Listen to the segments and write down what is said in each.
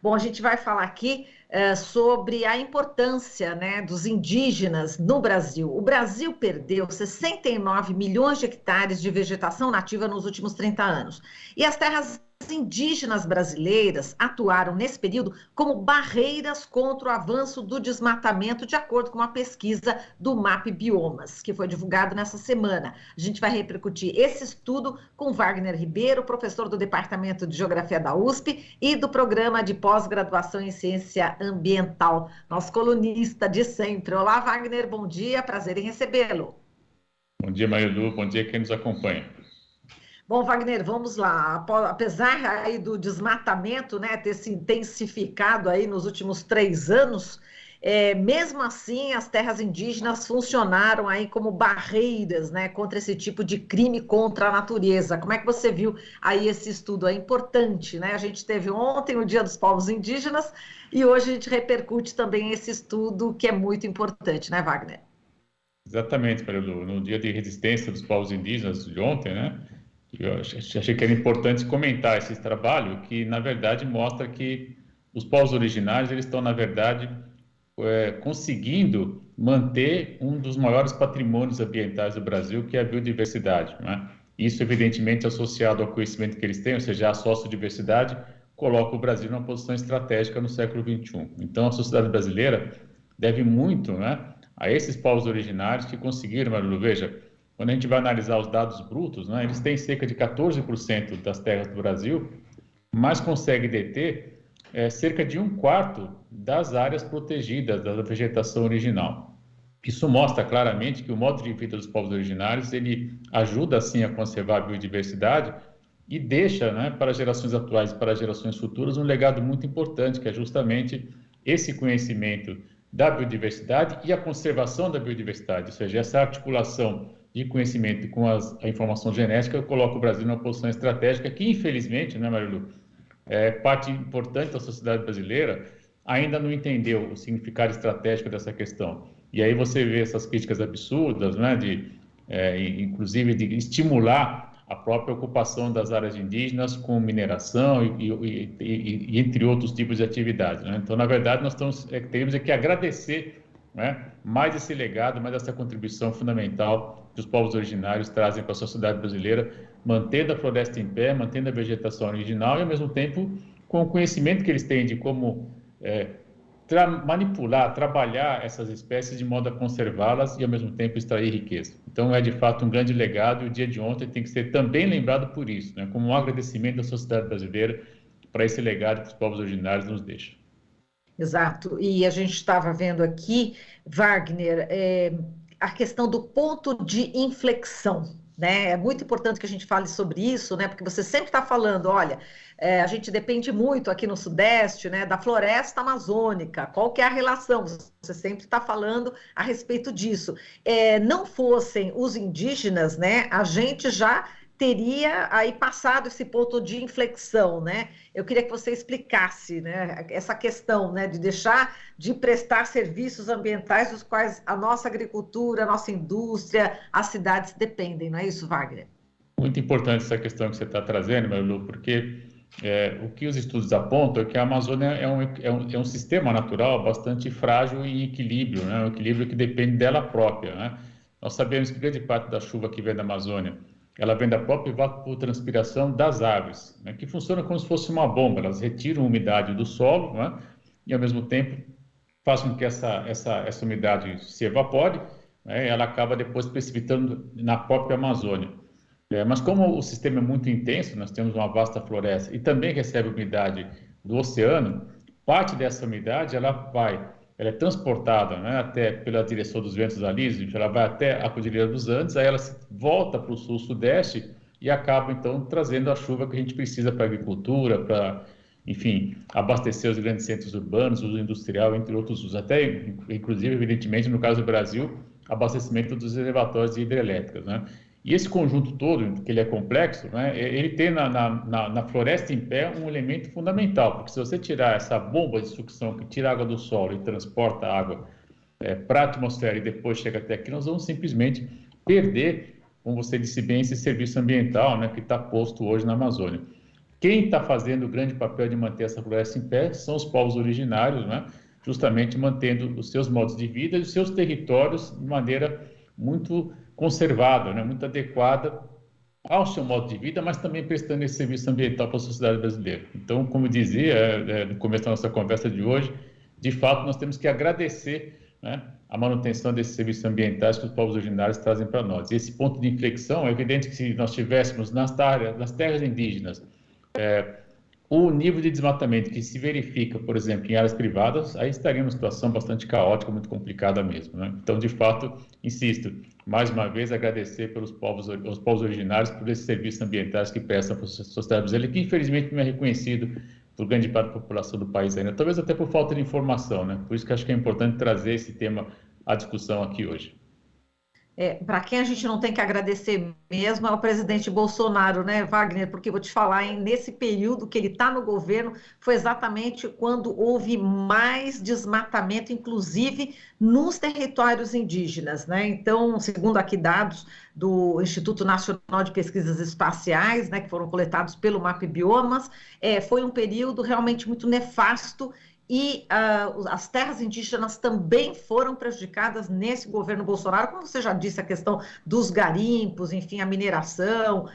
Bom, a gente vai falar aqui sobre a importância, né, dos indígenas no Brasil. O Brasil perdeu 69 milhões de hectares de vegetação nativa nos últimos 30 anos. E as terras indígenas brasileiras atuaram nesse período como barreiras contra o avanço do desmatamento, de acordo com uma pesquisa do MAP Biomas, que foi divulgado nessa semana. A gente vai repercutir esse estudo com Wagner Ribeiro, professor do Departamento de Geografia da USP e do Programa de Pós-Graduação em Ciência Ambiental, nosso colunista de sempre. Olá, Wagner, bom dia, prazer em recebê-lo. Bom dia, Marilu, bom dia quem nos acompanha. Bom, Wagner, vamos lá. Apesar aí do desmatamento, né, ter se intensificado aí nos últimos 3 anos, mesmo assim as terras indígenas funcionaram aí como barreiras, né, contra esse tipo de crime contra a natureza. Como é que você viu aí esse estudo? É importante, né? A gente teve ontem o Dia dos Povos Indígenas e hoje a gente repercute também esse estudo que é muito importante, né, Wagner? Exatamente, Marilu. No Dia de Resistência dos Povos Indígenas de ontem, né? Eu achei que era importante comentar esse trabalho que, na verdade, mostra que os povos originários eles estão, na verdade, conseguindo manter um dos maiores patrimônios ambientais do Brasil, que é a biodiversidade, né? Isso, evidentemente, associado ao conhecimento que eles têm, ou seja, a sociodiversidade, coloca o Brasil numa posição estratégica no século XXI. Então, a sociedade brasileira deve muito, né, a esses povos originários que conseguiram, Marilu, veja, quando a gente vai analisar os dados brutos, né, eles têm cerca de 14% das terras do Brasil, mas conseguem deter cerca de 1/4 das áreas protegidas da vegetação original. Isso mostra claramente que o modo de vida dos povos originários ele ajuda sim a conservar a biodiversidade e deixa, né, para gerações atuais e para gerações futuras um legado muito importante, que é justamente esse conhecimento da biodiversidade e a conservação da biodiversidade, ou seja, essa articulação de conhecimento com a informação genética coloca o Brasil numa posição estratégica que, infelizmente, né, Marilu, parte importante da sociedade brasileira ainda não entendeu o significado estratégico dessa questão. E aí você vê essas críticas absurdas, né, inclusive de estimular a própria ocupação das áreas indígenas com mineração e entre outros tipos de atividades, né? Então, na verdade, nós temos que agradecer, né, mais esse legado, mais essa contribuição fundamental que os povos originários trazem para a sociedade brasileira, mantendo a floresta em pé, mantendo a vegetação original e, ao mesmo tempo, com o conhecimento que eles têm de como manipular, trabalhar essas espécies de modo a conservá-las e, ao mesmo tempo, extrair riqueza. Então, é de fato um grande legado e o dia de ontem tem que ser também lembrado por isso, né, como um agradecimento da sociedade brasileira para esse legado que os povos originários nos deixam. Exato, e a gente estava vendo aqui, Wagner, a questão do ponto de inflexão, né? É muito importante que a gente fale sobre isso, né? Porque você sempre está falando, olha, a gente depende muito aqui no Sudeste, né, da floresta amazônica, qual que é a relação? Você sempre está falando a respeito disso. Não fossem os indígenas, né, a gente já teria aí passado esse ponto de inflexão, né? Eu queria que você explicasse, né, essa questão, né, de deixar de prestar serviços ambientais dos quais a nossa agricultura, a nossa indústria, as cidades dependem, não é isso, Wagner? Muito importante essa questão que você está trazendo, Marilu, porque o que os estudos apontam é que a Amazônia é um sistema natural bastante frágil e em equilíbrio, né? Um equilíbrio que depende dela própria, né? Nós sabemos que grande parte da chuva que vem da Amazônia ela vem da própria evapotranspiração das árvores, né, que funciona como se fosse uma bomba. Elas retiram a umidade do solo, né, e, ao mesmo tempo, fazem com que essa umidade se evapore, né, ela acaba depois precipitando na própria Amazônia. Mas como o sistema é muito intenso, nós temos uma vasta floresta e também recebe umidade do oceano, parte dessa umidade ela é transportada, né, até pela direção dos ventos alísios, ela vai até a Cordilheira dos Andes, aí ela volta para o sul-sudeste e acaba, então, trazendo a chuva que a gente precisa para a agricultura, para, enfim, abastecer os grandes centros urbanos, uso industrial, entre outros usos. Até, inclusive, evidentemente, no caso do Brasil, abastecimento dos reservatórios de hidrelétricas, né? E esse conjunto todo, que ele é complexo, né, ele tem na floresta em pé um elemento fundamental, porque se você tirar essa bomba de sucção que tira a água do solo e transporta a água para a atmosfera e depois chega até aqui, nós vamos simplesmente perder, como você disse bem, esse serviço ambiental, né, que está posto hoje na Amazônia. Quem está fazendo o grande papel de manter essa floresta em pé são os povos originários, né? Justamente mantendo os seus modos de vida e os seus territórios de maneira muito conservada, né? Muito adequada ao seu modo de vida, mas também prestando esse serviço ambiental para a sociedade brasileira. Então, como eu dizia no começo da nossa conversa de hoje, de fato, nós temos que agradecer, né, a manutenção desses serviços ambientais que os povos originários trazem para nós. E esse ponto de inflexão, é evidente que se nós tivéssemos nas terras indígenas o nível de desmatamento que se verifica, por exemplo, em áreas privadas, aí estaria numa situação bastante caótica, muito complicada mesmo, né? Então, de fato, insisto, mais uma vez agradecer aos povos originários por esses serviços ambientais que prestam para a sociedade brasileira, que infelizmente não é reconhecido por grande parte da população do país ainda, talvez até por falta de informação, né? Por isso que acho que é importante trazer esse tema à discussão aqui hoje. Para quem a gente não tem que agradecer mesmo é o presidente Bolsonaro, né, Wagner? Porque vou te falar, hein, nesse período que ele está no governo, foi exatamente quando houve mais desmatamento, inclusive nos territórios indígenas, né? Então, segundo aqui dados do Instituto Nacional de Pesquisas Espaciais, né, que foram coletados pelo MapBiomas, foi um período realmente muito nefasto. E as terras indígenas também foram prejudicadas nesse governo Bolsonaro, como você já disse, a questão dos garimpos, enfim, a mineração,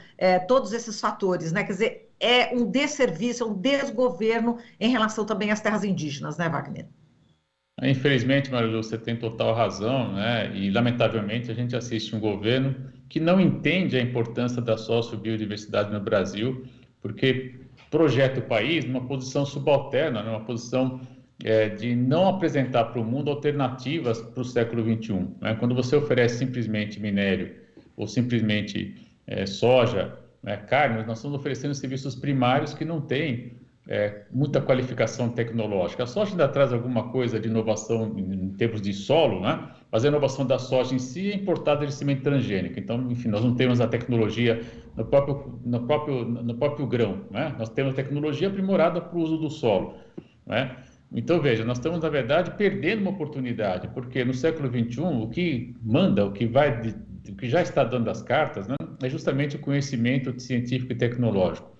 todos esses fatores, né? Quer dizer, é um desserviço, é um desgoverno em relação também às terras indígenas, né, Wagner? Infelizmente, Marilu, você tem total razão, né? E, lamentavelmente, a gente assiste um governo que não entende a importância da sociobiodiversidade no Brasil, porque projeta o país numa posição subalterna, numa posição de não apresentar para o mundo alternativas para o século XXI, né? Quando você oferece simplesmente minério ou simplesmente soja, né, carne, nós estamos oferecendo serviços primários que não têm muita qualificação tecnológica. A soja ainda traz alguma coisa de inovação em termos de solo, né? Mas a inovação da soja em si é importada de semente transgênica. Então, enfim, nós não temos a tecnologia no próprio grão, né? Nós temos tecnologia aprimorada para o uso do solo, né? Então, veja, nós estamos, na verdade, perdendo uma oportunidade, porque no século XXI, o que manda, o que já está dando as cartas, né, é justamente o conhecimento científico e tecnológico.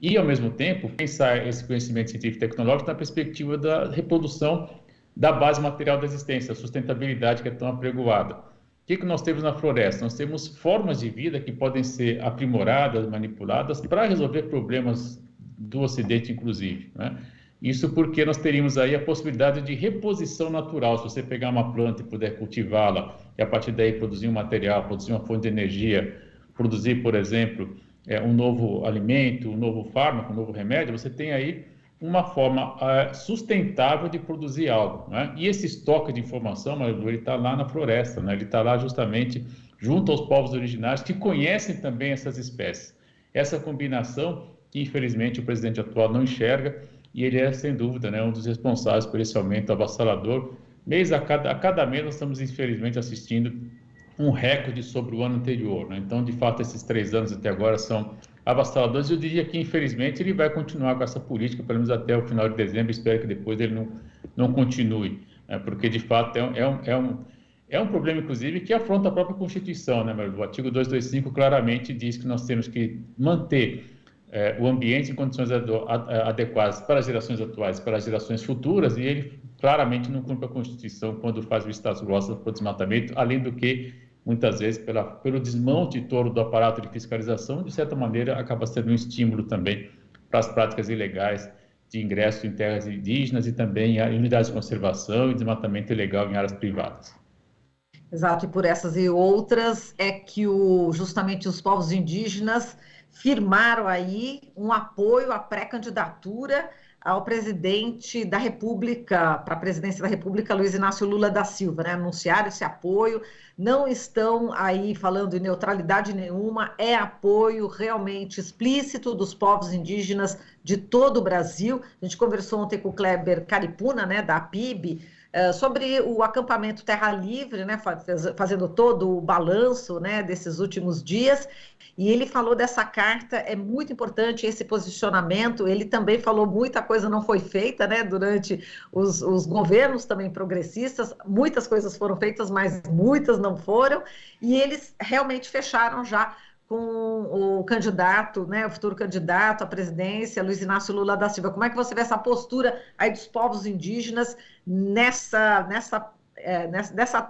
E, ao mesmo tempo, pensar esse conhecimento científico e tecnológico na perspectiva da reprodução da base material da existência, a sustentabilidade que é tão apregoada. O que nós temos na floresta? Nós temos formas de vida que podem ser aprimoradas, manipuladas, para resolver problemas do Ocidente, inclusive, né? Isso porque nós teríamos aí a possibilidade de reposição natural. Se você pegar uma planta e puder cultivá-la, e a partir daí produzir um material, produzir uma fonte de energia, produzir, por exemplo, um novo alimento, um novo fármaco, um novo remédio, você tem aí uma forma sustentável de produzir algo, né? E esse estoque de informação, ele está lá na floresta, né? Ele está lá justamente junto aos povos originários que conhecem também essas espécies. Essa combinação que, infelizmente, o presidente atual não enxerga, e ele é, sem dúvida, né, um dos responsáveis por esse aumento avassalador. A cada mês nós estamos, infelizmente, assistindo um recorde sobre o ano anterior, né? Então, de fato, esses 3 anos até agora são avassaladores. Eu diria que, infelizmente, ele vai continuar com essa política, pelo menos até o final de dezembro. Espero que depois ele não continue, né? Porque, de fato, é um problema, inclusive, que afronta a própria Constituição, né? O artigo 225 claramente diz que nós temos que manter o ambiente em condições adequadas para as gerações atuais, para as gerações futuras, e ele claramente não cumpre a Constituição quando faz o status grosso para o desmatamento, além do que, muitas vezes, pelo desmonte todo do aparato de fiscalização, de certa maneira, acaba sendo um estímulo também para as práticas ilegais de ingresso em terras indígenas e também em unidades de conservação e desmatamento ilegal em áreas privadas. Exato, e por essas e outras é que justamente os povos indígenas firmaram aí um apoio à pré-candidatura ao presidente da República, para a presidência da República, Luiz Inácio Lula da Silva, né? Anunciaram esse apoio, não estão aí falando em neutralidade nenhuma, é apoio realmente explícito dos povos indígenas de todo o Brasil. A gente conversou ontem com o Kleber Caripuna, né, da APIB, sobre o acampamento Terra Livre, né, fazendo todo o balanço, né, desses últimos dias, e ele falou dessa carta, é muito importante esse posicionamento. Ele também falou muita coisa não foi feita, né, durante os governos também progressistas, muitas coisas foram feitas, mas muitas não foram, e eles realmente fecharam já com o candidato, né, o futuro candidato à presidência, Luiz Inácio Lula da Silva. Como é que você vê essa postura aí dos povos indígenas nessa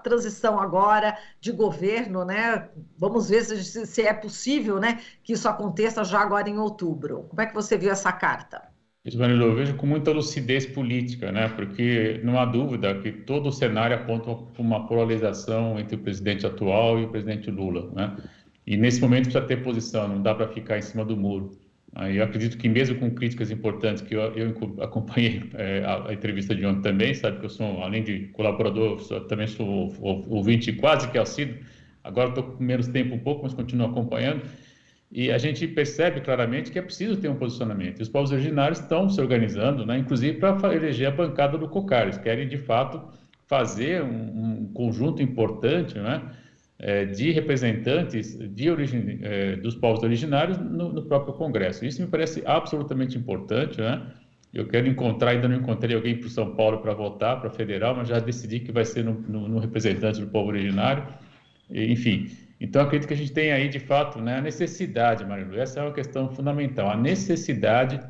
transição agora de governo, né? Vamos ver se é possível, né, que isso aconteça já agora em outubro. Como é que você viu essa carta? Ismael, eu vejo com muita lucidez política, né? Porque não há dúvida que todo o cenário aponta para uma polarização entre o presidente atual e o presidente Lula, né? E nesse momento precisa ter posição, não dá para ficar em cima do muro. Eu acredito que mesmo com críticas importantes, que eu acompanhei a entrevista de ontem também, sabe que eu sou, além de colaborador, também sou ouvinte quase que assíduo, agora estou com menos tempo um pouco, mas continuo acompanhando. E a gente percebe claramente que é preciso ter um posicionamento. E os povos originários estão se organizando, né, inclusive para eleger a bancada do COCAR. Eles querem, de fato, fazer um conjunto importante, né, de representantes dos povos originários no próprio Congresso. Isso me parece absolutamente importante, né? Eu quero encontrar, ainda não encontrei alguém para o São Paulo para votar, para federal, mas já decidi que vai ser no representante do povo originário. Enfim, então acredito que a gente tem aí, de fato, né, a necessidade, Marilu, essa é uma questão fundamental, a necessidade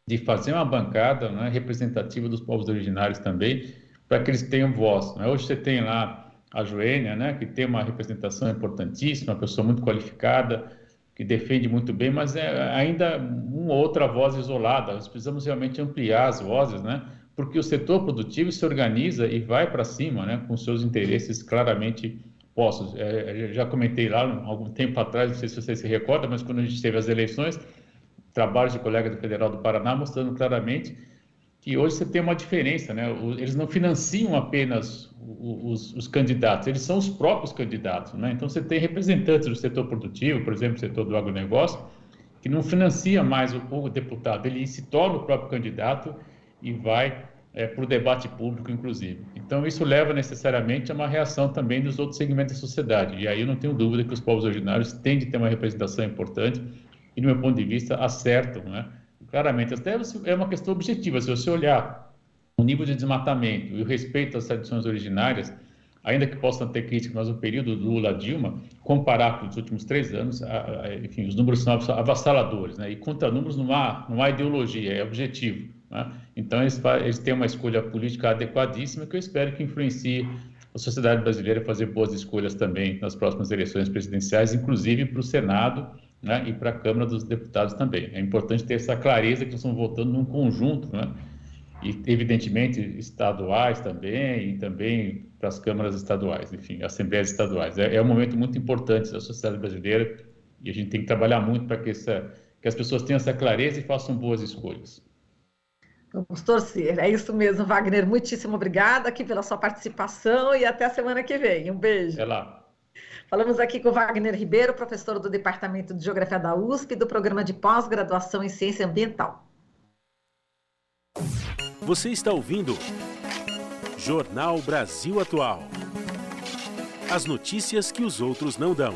de fazer uma bancada, né, representativa dos povos originários também, para que eles tenham voz, né? Hoje você tem lá a Joênia, né, que tem uma representação importantíssima, uma pessoa muito qualificada, que defende muito bem, mas é ainda uma outra voz isolada. Nós precisamos realmente ampliar as vozes, né, porque o setor produtivo se organiza e vai para cima, né, com seus interesses claramente postos. Já comentei lá algum tempo atrás, não sei se você se recorda, mas quando a gente teve as eleições, trabalhos de colega do Federal do Paraná mostrando claramente que hoje você tem uma diferença, né? Eles não financiam apenas os candidatos, eles são os próprios candidatos, né? Então você tem representantes do setor produtivo, por exemplo, do setor do agronegócio, que não financia mais o deputado, ele se torna o próprio candidato e vai para o debate público, inclusive. Então isso leva necessariamente a uma reação também dos outros segmentos da sociedade, e aí eu não tenho dúvida que os povos originários têm de ter uma representação importante e, do meu ponto de vista, acertam, né? Claramente, até é uma questão objetiva. Se você olhar o nível de desmatamento e o respeito às tradições originárias, ainda que possam ter críticas, mas o período do Lula-Dilma, comparar com os últimos 3 anos, enfim, os números são avassaladores, né? E contra números não há ideologia, é objetivo, né? Então, eles têm uma escolha política adequadíssima que eu espero que influencie a sociedade brasileira a fazer boas escolhas também nas próximas eleições presidenciais, inclusive para o Senado, né, e para a Câmara dos Deputados também. É importante ter essa clareza que nós estamos votando num conjunto, né, e evidentemente estaduais também, e também para as câmaras estaduais, enfim, assembleias estaduais. É um momento muito importante da sociedade brasileira e a gente tem que trabalhar muito para que as pessoas tenham essa clareza e façam boas escolhas. Vamos torcer, é isso mesmo, Wagner. Muitíssimo obrigada aqui pela sua participação e até a semana que vem. Um beijo. É lá. Falamos aqui com o Wagner Ribeiro, professor do Departamento de Geografia da USP, do Programa de Pós-Graduação em Ciência Ambiental. Você está ouvindo Jornal Brasil Atual. As notícias que os outros não dão.